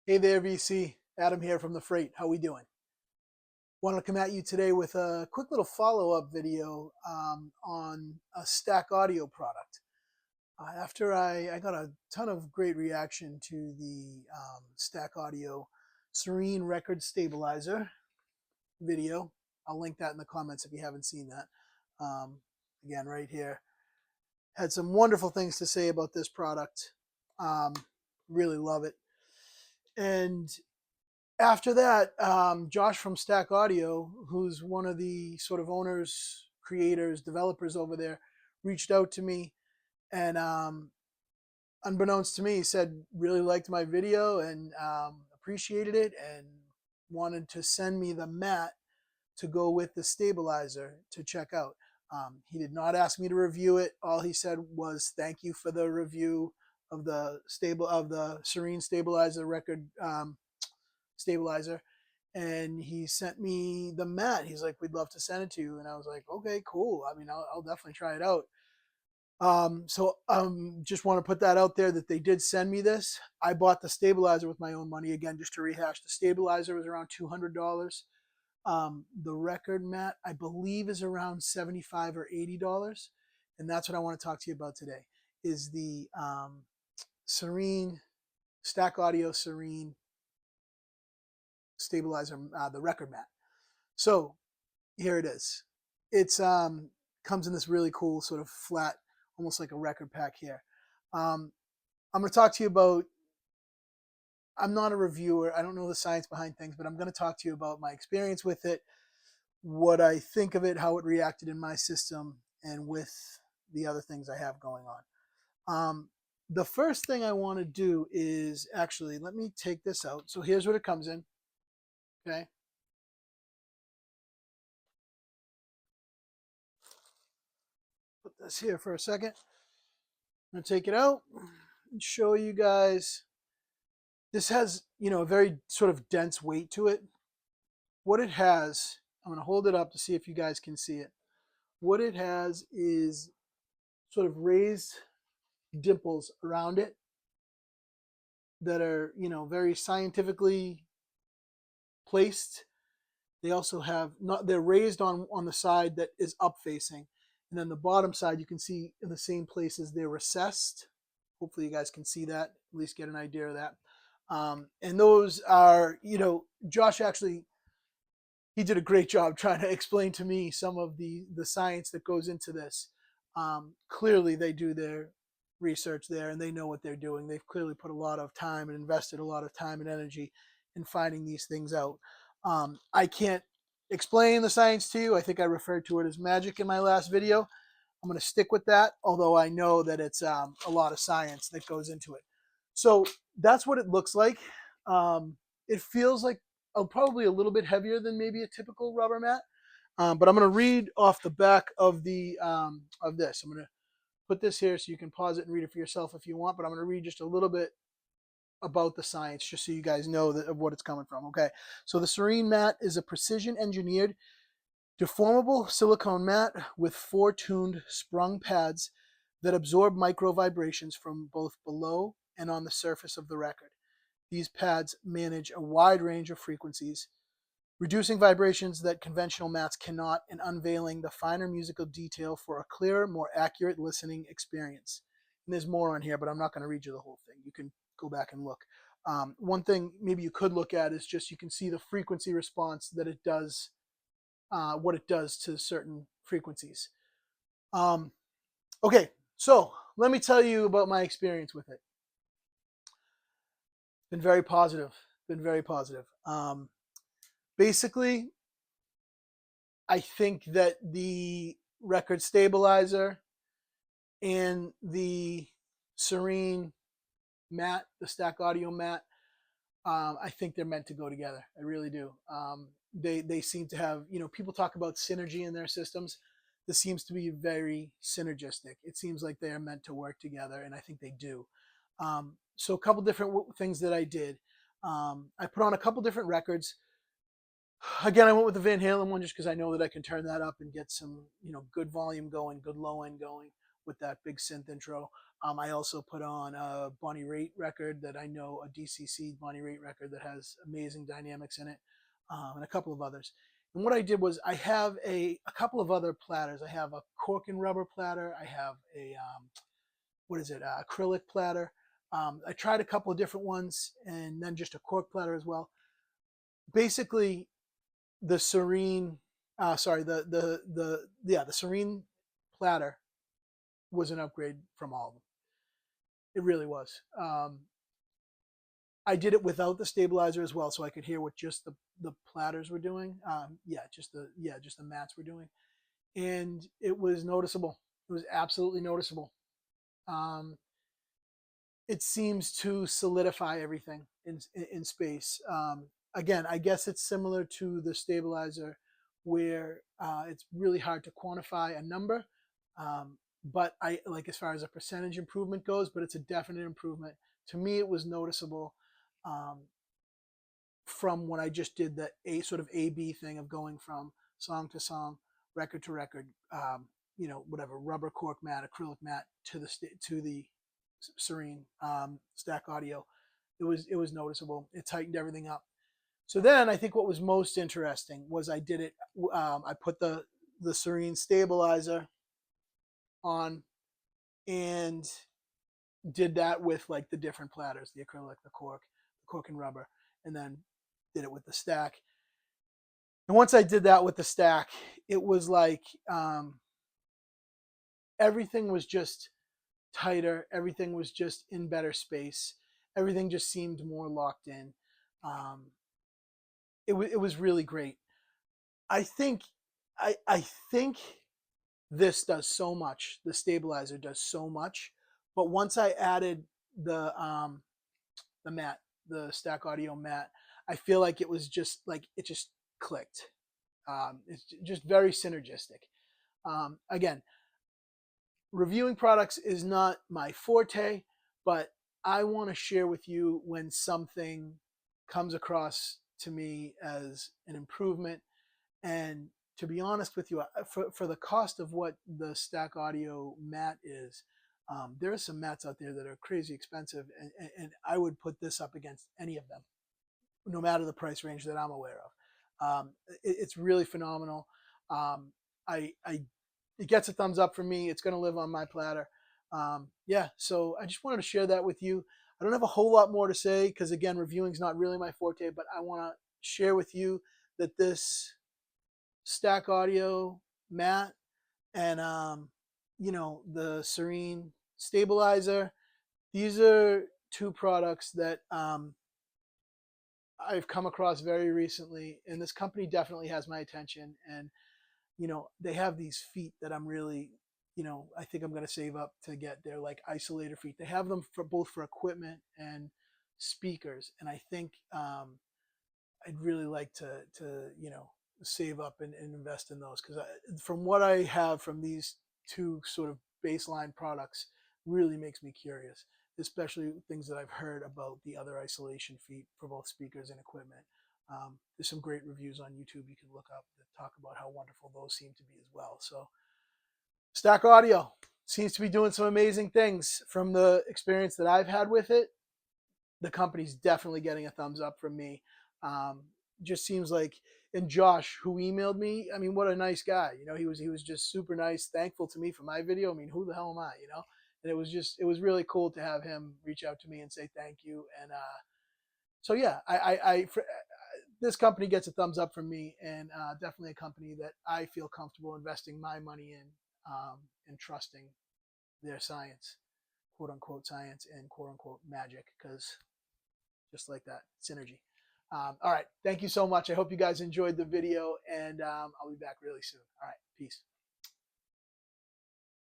Hey there, VC. Adam here from The Freight. How we doing? Wanted to come at you today with a quick little follow-up video on a Stack Audio product. After I got a ton of great reaction to the Stack Audio Serene Record Stabilizer video. I'll link that in the comments if you haven't seen that. Again, right here. Had some wonderful things to say about this product. Really love it. And after that, Josh from Stack Audio, who's one of the sort of owners, creators, developers over there, reached out to me and unbeknownst to me, said really liked my video and appreciated it and wanted to send me the mat to go with the stabilizer to check out. He did not ask me to review it. All he said was thank you for the review of the Serene Stabilizer record stabilizer, and he sent me the mat. He's like, we'd love to send it to you. And I was like, okay, cool. I mean, I'll definitely try it out. Just want to put that out there that they did send me this. I bought the stabilizer with my own money. Again, just to rehash, the stabilizer was around $200. The record mat, I believe, is around $75 or $80. And that's what I want to talk to you about today, is the Serene, Stack Audio Serene stabilizer, the record mat. So here it is. It's comes in this really cool sort of flat, almost like a record pack here. I'm going to talk to you about, I'm not a reviewer, I don't know the science behind things, but I'm going to talk to you about my experience with it, what I think of it, how it reacted in my system, and with the other things I have going on. The first thing I want to do is actually, let me take this out. So here's what it comes in. Okay. Put this here for a second. I'm going to take it out and show you guys. This has, a very sort of dense weight to it. What it has, I'm going to hold it up to see if you guys can see it. What it has is sort of raised dimples around it that are, very scientifically placed. They also have they're raised on the side that is up facing, and then the bottom side you can see in the same places they're recessed. Hopefully you guys can see that, at least get an idea of that. And those are, Josh actually, he did a great job trying to explain to me some of the science that goes into this. Clearly they do their research there and they know what they're doing. They've clearly put a lot of time and invested a lot of time and energy in finding these things out. I can't explain the science to you. I think I referred to it as magic in my last video. I'm going to stick with that, although I know that it's a lot of science that goes into it. So that's what it looks like. It feels like probably a little bit heavier than maybe a typical rubber mat. But I'm going to read off the back of the of this. I'm going to put this here so you can pause it and read it for yourself if you want. But I'm going to read just a little bit about the science just so you guys know of what it's coming from. Okay, so the Serene mat is a precision engineered deformable silicone mat with 4 tuned sprung pads that absorb micro vibrations from both below and on the surface of the record. These pads manage a wide range of frequencies, reducing vibrations that conventional mats cannot and unveiling the finer musical detail for a clearer, more accurate listening experience. And there's more on here, but I'm not going to read you the whole thing. You can go back and look. One thing maybe you could look at is just you can see the frequency response that it does, what it does to certain frequencies. Okay, so let me tell you about my experience with it. Been very positive. Been very positive. Basically, I think that the record stabilizer and the Serene mat, the Stack Audio mat, I think they're meant to go together. I really do. They seem to have, people talk about synergy in their systems. This seems to be very synergistic. It seems like they are meant to work together, and I think they do. So a couple different things that I did. I put on a couple different records. Again, I went with the Van Halen one just because I know that I can turn that up and get some, good volume going, good low end going with that big synth intro. I also put on a Bonnie Raitt record that I know, a DCC Bonnie Raitt record that has amazing dynamics in it, and a couple of others. And what I did was I have a couple of other platters. I have a cork and rubber platter. I have a what is it, acrylic platter. I tried a couple of different ones, and then just a cork platter as well. Basically, the Serene, sorry, the Serene platter was an upgrade from all of them. It really was. I did it without the stabilizer as well, so I could hear what just the platters were doing. Just the mats were doing, and it was noticeable. It was absolutely noticeable. It seems to solidify everything in space. Again, I guess it's similar to the stabilizer, where it's really hard to quantify a number. But I like, as far as a percentage improvement goes, but it's a definite improvement. To me, it was noticeable from when I just did the sort of A/B thing of going from song to song, record to record, whatever, rubber cork mat, acrylic mat, to the Serene stack audio. It was noticeable. It tightened everything up. So then I think what was most interesting was I did it. I put the Serene stabilizer on and did that with like the different platters, the acrylic, the cork and rubber, and then did it with the stack. And once I did that with the stack, it was like everything was just tighter. Everything was just in better space. Everything just seemed more locked in. It was really great. I think this does so much. The stabilizer does so much. But once I added the mat, the stack audio mat, I feel like it was just like it just clicked. It's just very synergistic. Again, reviewing products is not my forte, but I want to share with you when something comes across to me as an improvement. And to be honest with you, for the cost of what the stack audio mat is, there are some mats out there that are crazy expensive, and I would put this up against any of them, no matter the price range that I'm aware of. It's really phenomenal. It gets a thumbs up from me. It's going to live on my platter. So I just wanted to share that with you. I don't have a whole lot more to say because, again, reviewing is not really my forte, but I want to share with you that this stack audio mat and the Serene stabilizer, these are two products that I've come across very recently, and this company definitely has my attention. And they have these feet that I'm really, I think I'm going to save up to get. They're like isolator feet. They have them for both for equipment and speakers, and I think I'd really like to save up and invest in those, because from what I have from these two sort of baseline products really makes me curious, especially things that I've heard about the other isolation feet for both speakers and equipment. There's some great reviews on YouTube you can look up that talk about how wonderful those seem to be as well. So Stack Audio seems to be doing some amazing things. From the experience that I've had with it, the company's definitely getting a thumbs up from me. Just seems like, and Josh, who emailed me, I mean, what a nice guy. He was just super nice, thankful to me for my video. I mean, who the hell am I, And it was really cool to have him reach out to me and say thank you. And so yeah, this company gets a thumbs up from me, and definitely a company that I feel comfortable investing my money in, and trusting their science, quote unquote science, and quote unquote magic, because just like that, synergy. All right, thank you so much. I hope you guys enjoyed the video, and I'll be back really soon. All right, peace.